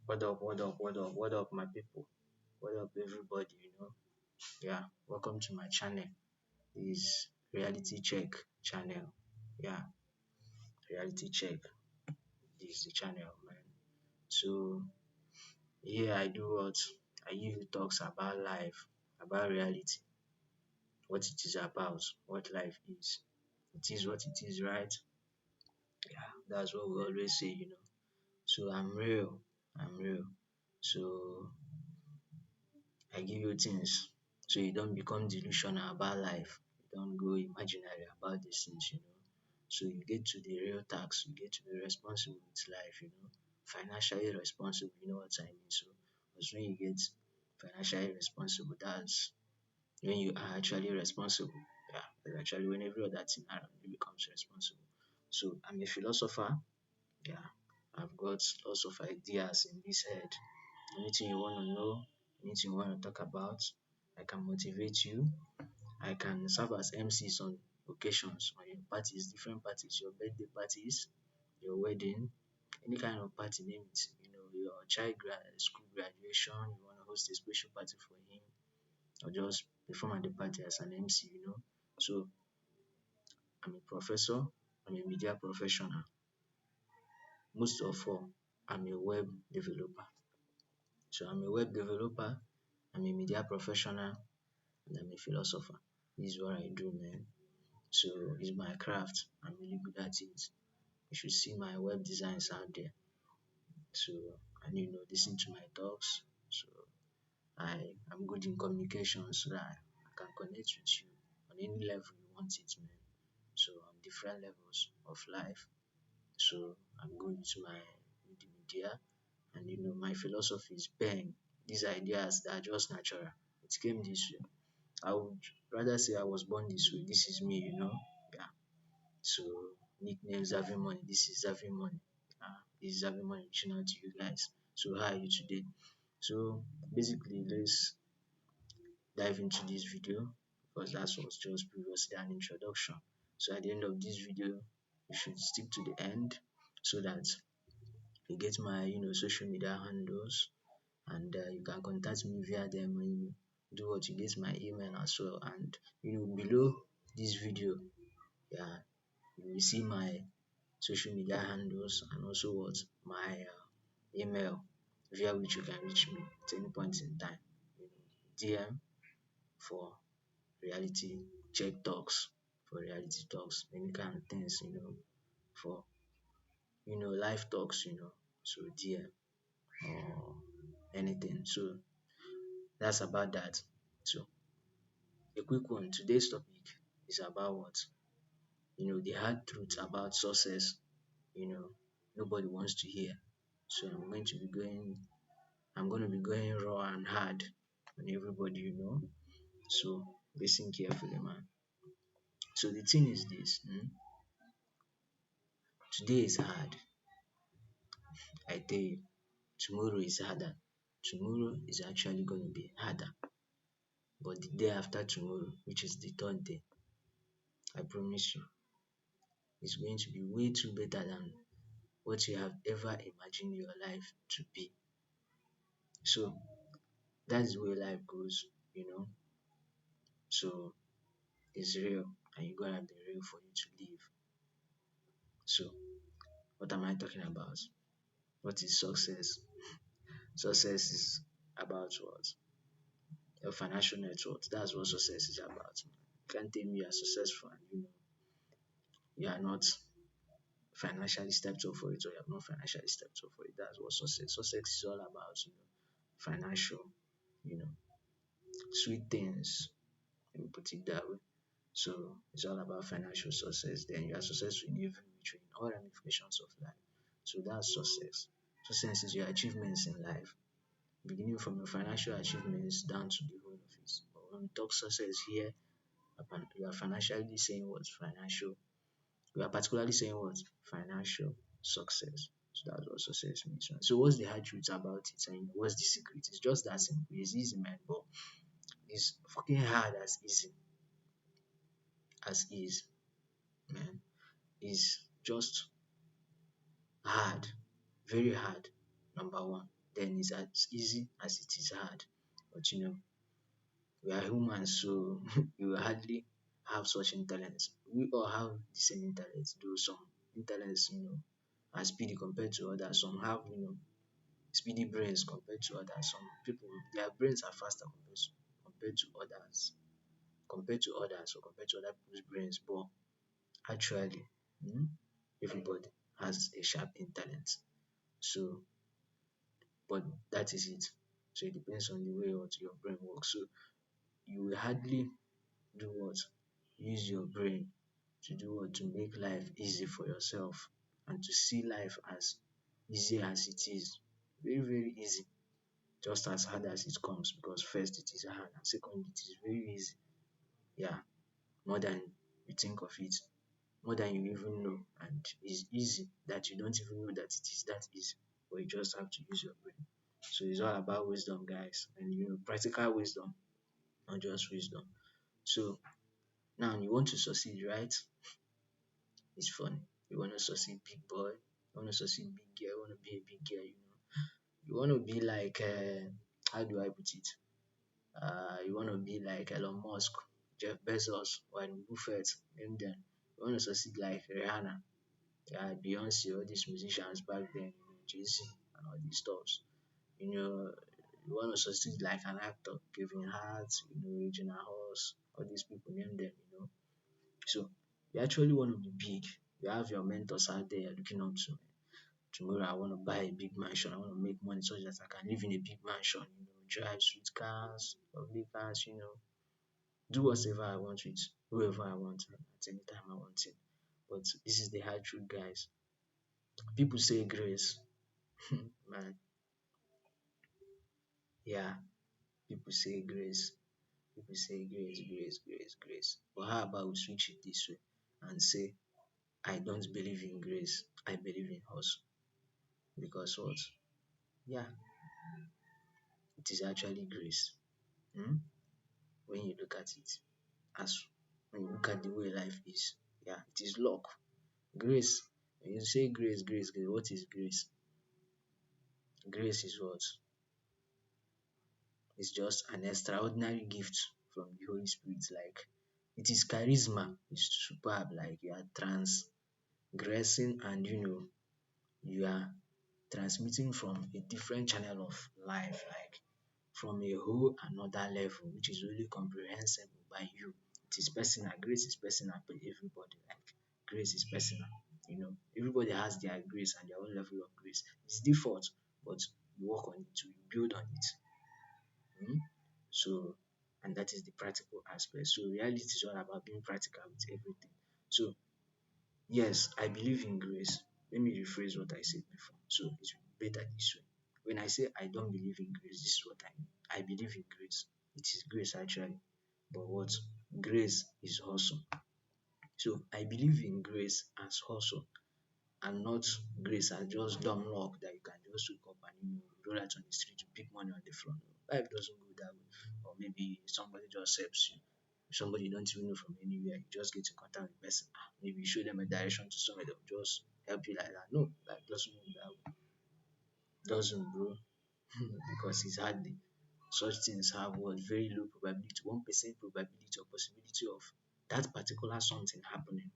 What up, what up, what up, what up, my people? What up, everybody? Yeah, welcome to my channel. This is Reality Check channel. Yeah, Reality Check. This is the channel, man. So, here I do what? I give you talks about life, about reality, what it is about, what life is. It is what it is, right? Yeah, that's what we always say. So, I'm real. I'm real. So, I give you things so you don't become delusional about life. You don't go imaginary about these things. So you get to the real tax, you get to be responsible with life. Financially responsible, you know what I mean. So because when you get financially responsible, that's when you are actually responsible. Yeah, that's actually when every other thing around you becomes responsible. So I'm a philosopher. Yeah, I've got lots of ideas in this head. Anything you want to know, anything you want to talk about, I can motivate you. I can serve as MCs on occasions, on your parties, different parties, your birthday parties, your wedding, any kind of party, name it. Your school graduation, you want to host a special party for him, or just perform at the party as an MC. So I'm a professor, I'm a media professional. Most of all, I'm a web developer. So I'm a web developer, I'm a media professional, and I'm a philosopher. This is what I do, man. So it's my craft. I'm really good at it. You should see my web designs out there. So and listen to my talks. So I'm good in communication so that I can connect with you on any level you want it, man. So on different levels of life. So I'm good with the media, and my philosophy is bang. These ideas that are just natural. It came this way. I would rather say I was born this way. This is me. Yeah. So nickname Zavin Money. This is Zavin Money. This is Zavin Money reaching out to you guys. So how are you today? So basically, let's dive into this video because that was just previously an introduction. So at the end of this video, you should stick to the end so that you get my social media handles, and you can contact me via them. When you do what, you get my email as well, and below this video, yeah, you will see my social media handles and also what my email via which you can reach me at any point in time. DM for reality check talks, for reality talks, any kind of things, for live talks. So DM or anything. So that's about that. So a quick one. Today's topic is about what? The hard truth about success. You know, nobody wants to hear. So I'm going to be going raw and hard on everybody. So listen carefully, man. So the thing is this: today is hard. I tell you, tomorrow is harder. Tomorrow is actually going to be harder. But the day after tomorrow, which is the third day, I promise you, is going to be way too better than what you have ever imagined your life to be. So that's the way life goes. So it's real, and you gotta be real for you to live. So what am I talking about? What is success? Success is about what? Your financial net worth. That's what success is about. You can't tell me you are successful and you are not financially stepped up for it, or you have not financially stepped up for it. That's what success. Success is all about, financial, you know, sweet things. Let me put it that way. So it's all about financial success. Then you are successful in every which way, in all ramifications of life. So that's success. Success is your achievements in life, beginning from your financial achievements down to the whole of it. But when we talk success here, you are financially saying what? Financial. We are particularly saying what? Financial success. So that's what success means. Right? So what's the hard truth about it? And what's the secret? It's just that simple. It's easy, man, but it's fucking hard as easy as is, man. It's just hard, very hard. Number one. then it's as easy as it is hard. But we are humans, so you will hardly have such intelligence. We all have the same intelligence, though some intelligence, are speedy compared to others. Some have, speedy brains compared to others. Some people, their brains are faster compared to other people's brains. But actually, everybody has a sharp intellect. So, but that is it. So it depends on the way what your brain works. So you will hardly do what? Use your brain to do what? To make life easy for yourself and to see life as easy as it is. Very, very easy. Just as hard as it comes, because first it is hard and second it is very easy. Yeah, more than you think of it, more than you even know, and it's easy that you don't even know that it is that easy, but you just have to use your brain. So it's all about wisdom, guys, and practical wisdom, not just wisdom. So now you want to succeed, right? It's funny. You want to succeed, big boy. You want to succeed, big girl. You want to be a big girl. You want to be like, how do I put it? You want to be like Elon Musk, Jeff Bezos, Warren Buffett, name them. You want to succeed like Rihanna, yeah, Beyonce, all these musicians back then, Jay-Z and all these stuffs. You want to succeed like an actor, Kevin Hart, Regina Hall, all these people, name them. So you actually want to be big. You have your mentors out there you're looking up to. Tomorrow I want to buy a big mansion. I want to make money so that I can live in a big mansion, drive sweet cars, lovely cars. Do whatever I want with whoever I want at any time I want it. But this is the hard truth, guys. People say grace. Man, yeah, people say grace. People say grace, grace, grace, grace. But how about we switch it this way and say, I don't believe in grace. I believe in hustle. Because what? Yeah, it is actually grace. Hmm? When you look at it, as when you look at the way life is, yeah, it is luck. Grace. When you say grace, grace, grace, what is grace? Grace is what? It's just an extraordinary gift from the Holy Spirit. Like it is charisma. It's superb. Like you are transgressing and you are transmitting from a different channel of life, like from a whole another level, which is really comprehensible by you. It is personal. Grace is personal for everybody. Like grace is personal. Everybody has their grace and their own level of grace. It's default, but you work on it too, you build on it. Mhm. So, and that is the practical aspect. So, reality is all about being practical with everything. So, yes, I believe in grace. Let me rephrase what I said before. So, it's better this way. When I say I don't believe in grace, this is what I mean. I believe in grace. It is grace actually. But what? Grace is hustle. So, I believe in grace as hustle and not grace as just dumb luck that you can just wake up and roll out on the street to pick money on the floor. No, life doesn't go that way. Or maybe somebody just helps you. Somebody you don't even know from anywhere, you just get in contact with the person. Maybe you show them a direction to somewhere, they'll just help you like that. No, life doesn't work that way. Doesn't, bro. Because it's hardly. Such things have what very low probability, 1% probability or possibility of that particular something happening.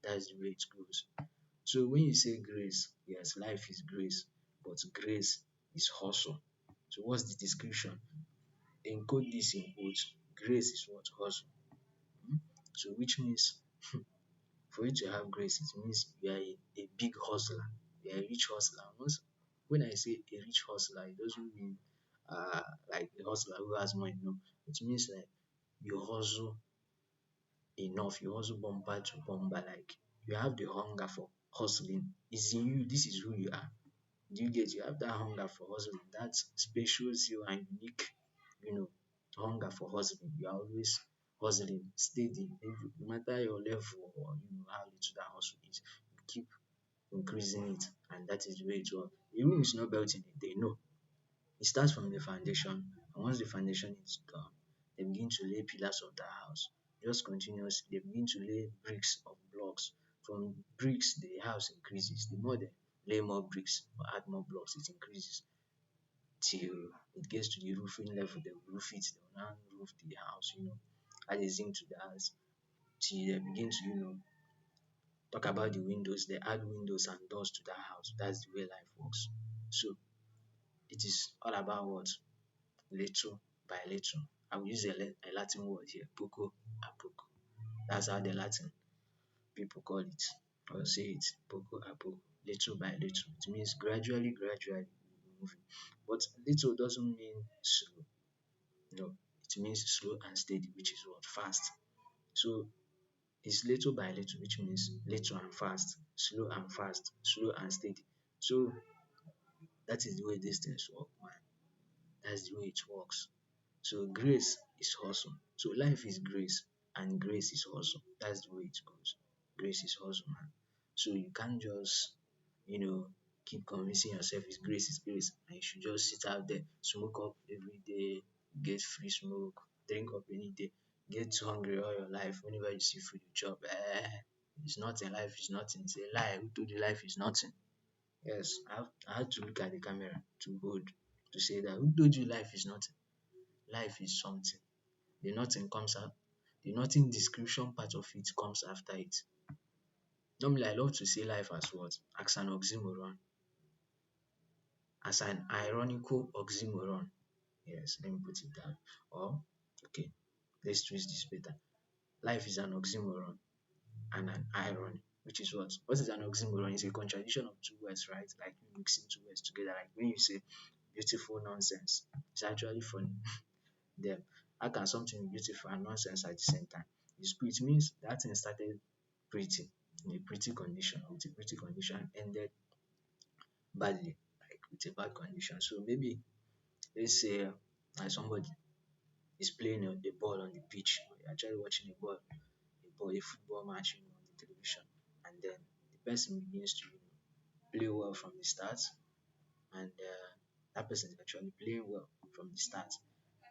That's the way it goes. So when you say grace, yes, life is grace, but grace is hustle. So what's the description? Encode this in quotes. Grace is what? Hustle. Hmm? So which means for you to have grace, it means you are a big hustler. You are a rich hustler. When I say a rich hustler, it doesn't mean like a hustler who has money. No, it means like you hustle enough. You hustle bumper to bumper. Like you have the hunger for hustling. It's in you. This is who you are. Do you get? You have that hunger for hustling, that special zeal and unique, you know, hunger for hustling. You are always hustling, steady. No matter your level or how little that hustle is, you keep increasing it, and that is the way it works. The room is not built in a day. No, it starts from the foundation, and once the foundation is done, they begin to lay pillars of the house. Just continuously, they begin to lay bricks of blocks. From bricks, the house increases. The more they lay more bricks or add more blocks, it increases. till it gets to the roofing level. They will roof it, they will now roof the house, add a zinc to the house till they begin to, talk about the windows. They add windows and doors to that house. That's the way life works. So it is all about what? Little by little. I will use a Latin word here, poco a poco. That's how the Latin people call it or say it, poco a poco, little by little. It means gradually, gradually moving. But little doesn't mean slow. No, it means slow and steady, which is what? Fast. So it's little by little, which means little and fast, slow and fast, slow and steady. So that is the way these things work, man. That's the way it works. So grace is awesome. So life is grace and grace is awesome. That's the way it goes. Grace is awesome, man. So you can't just, you know, keep convincing yourself it's grace, and you should just sit out there, smoke up every day, get free smoke, drink up any day, get hungry all your life. Whenever you see food, you chop. It's nothing. Life is nothing. It's a lie. Who told you life is nothing? Yes, I had to look at the camera to hold to say that. Who told you life is nothing? Life is something. The nothing comes out. The nothing description part of it comes after it. Normally, I love to say life as what? As an oxymoron, as an ironical oxymoron. Yes, let me put it down. Or, okay, let's twist this better. Life is an oxymoron and an irony, which is what? What is an oxymoron? It's a contradiction of two words, right? Like you mixing two words together. Like when you say beautiful nonsense, it's actually funny. Then, how can something be beautiful and nonsense at the same time? It's good. It means that thing started pretty, in a pretty condition, with a pretty condition, ended badly, like with a bad condition. So maybe let's say somebody is playing a ball on the pitch. You're actually watching a football match, on the television, and then the person begins to play well from the start, and that person is actually playing well from the start.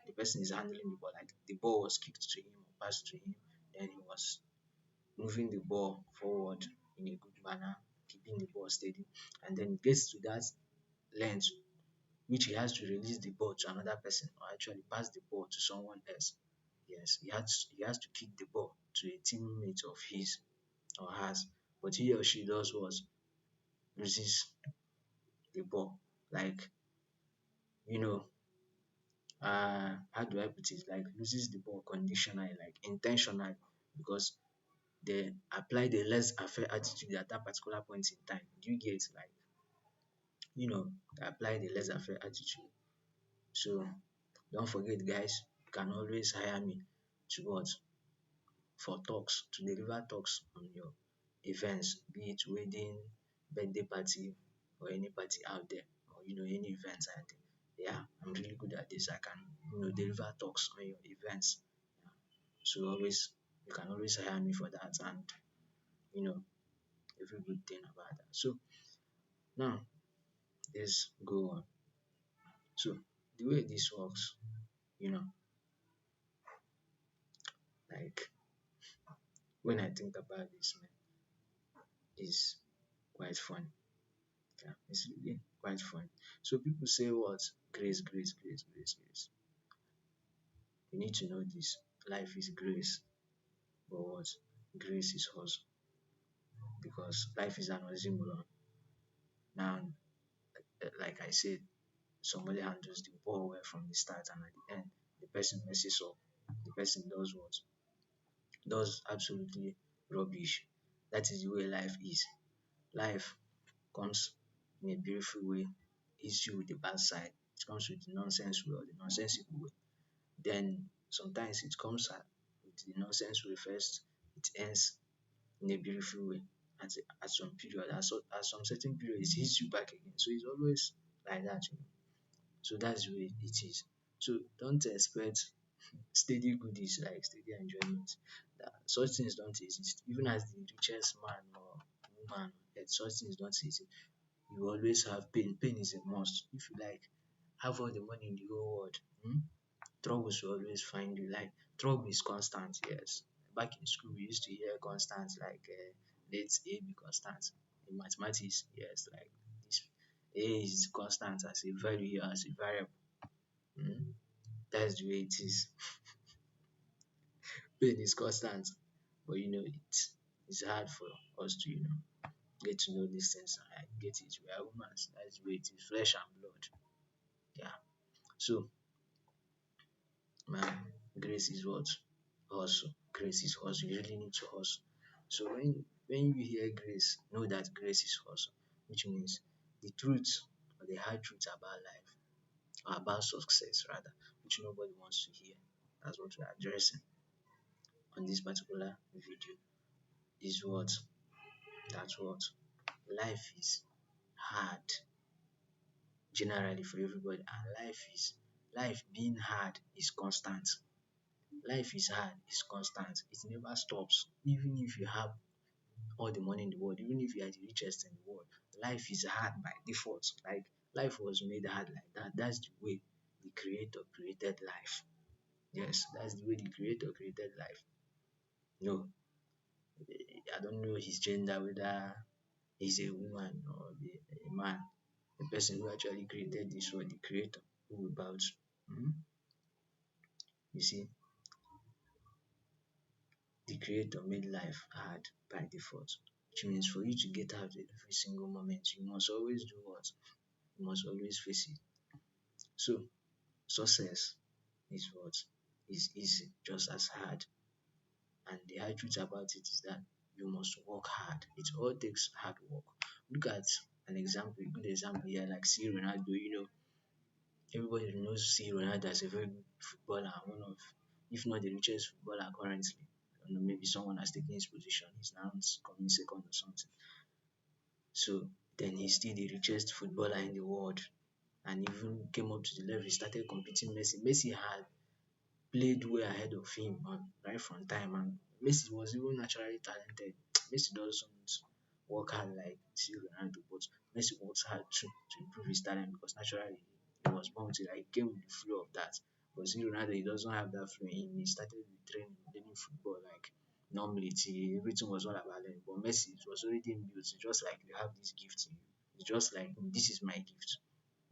The person is handling the ball, like the ball was kicked to him or passed to him, then he was moving the ball forward in a good manner, keeping the ball steady, and then it gets to that length which he has to release the ball to another person or actually pass the ball to someone else. Yes, he has to kick the ball to a teammate of his or hers, but he or she does what? Loses the ball. Like, you know, how do I put it? Like loses the ball conditionally, like intentionally, because they apply the laissez-faire attitude at that particular point in time. Do you get, like, they apply the laissez-faire attitude. So don't forget, guys, you can always hire me to what? For talks, to deliver talks on your events, be it wedding, birthday party, or any party out there, or any events out there. Yeah, I'm really good at this. I can deliver talks on your events. Yeah. So always you can always hire me for that, and you know every good thing about that. So now let's go on. So the way this works, you know, like when I think about this, man, is quite fun. Yeah, it's really quite fun. So people say what? Grace, grace, grace, grace, grace. You need to know this. Life is grace, but what? Grace is hustle, because life is an oxymoron. Now, like I said, somebody handles the ball well from the start, and at the end, the person messes up. The person does what? Does absolutely rubbish. That is the way life is. Life comes in a beautiful way, hits you with the bad side. It comes with the nonsense way or the nonsensical way. Then sometimes it comes at with the nonsense way first, it ends in a beautiful way at some period. At some certain period, it hits you back again. So it's always like that. So that's the way it is. So don't expect steady goodies, like steady enjoyment. Such things don't exist. Even as the richest man or woman, that such things don't exist. You always have pain. Pain is a must. If you like have all the money in the whole world, troubles will always find you. Like trouble is constant, yes. Back in school, we used to hear constant, like let A be constant. In mathematics, yes, like this A is constant as a value, as a variable. Mm? That's the way it is. Pain is constant, but it's hard for us to get to know these things. I get it. We are humans. That's the way it is. Flesh and blood. Yeah. So, man, grace is what? Hustle. Grace is hustle. You really need to hustle. So when you hear grace, know that grace is hustle, which means the truth or the hard truth about life, or about success rather, which nobody wants to hear. That's what we're addressing on this particular video. Is what? That's what? Life is hard generally for everybody, and life being hard is constant. Life is hard, it's constant, it never stops. Even if you have all the money in the world, even if you are the richest in the world, life is hard by default. Like life was made hard like that. That's the way the creator created life. Yes, that's the way the creator created life. No, I don't know his gender, whether he's a woman or a man. The person who actually created this world, the creator, who we bow to. Mhm. You see, the creator made life hard by default, which means for you to get out every single moment, you must always do what? You must always face it. So, success is what? Is easy, just as hard. And the hard truth about it is that you must work hard. It all takes hard work. Look at an example, a good example here, like see Ronaldo. Everybody knows C Ronaldo as a very good footballer, one of, if not the richest footballer currently. I don't know, maybe someone has taken his position. He's now coming second or something. So then he's still the richest footballer in the world, and even came up to the level he started competing Messi. Messi had played way ahead of him right from time, and Messi was even naturally talented. Messi doesn't work hard like C Ronaldo, but Messi works hard too to improve his talent because naturally he was born with it. Like, he came with the flow of that. But C Ronaldo, he doesn't have that flow in him. He started with training, learning football like normally everything was all about learning. But Messi, it was already inbuilt. It's just like you have this gift in you. It's just like this is my gift.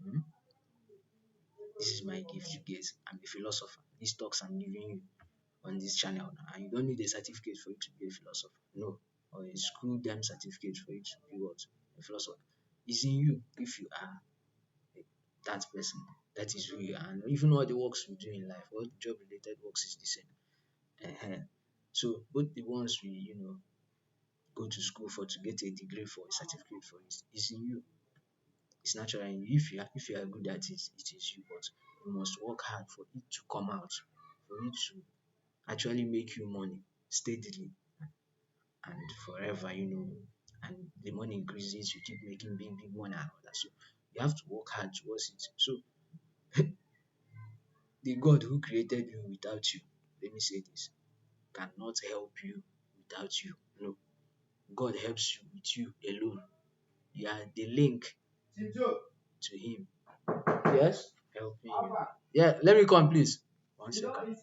Mhm. This is my gift, you get. I'm a philosopher. These talks I'm giving you on this channel now, and you don't need a certificate for you to be a philosopher. No, or a school damn certificate for you to be what? A philosopher. It's in you if you are that person. That is who you are. And even all the works we do in life, all the job related works is the same. So both the ones we go to school for to get a degree for, a certificate for, is in you. It's natural in you. If you are good at it, it is you. But you must work hard for it to come out, for it to actually make you money steadily and forever, and the money increases, you keep making big, big money and all that. So you have to work hard towards it. So the God who created you without you, let me say this, cannot help you without you. No, God helps you with you alone. You are the link to Him. Yes? Helping you. Yeah, let me come, please. One second.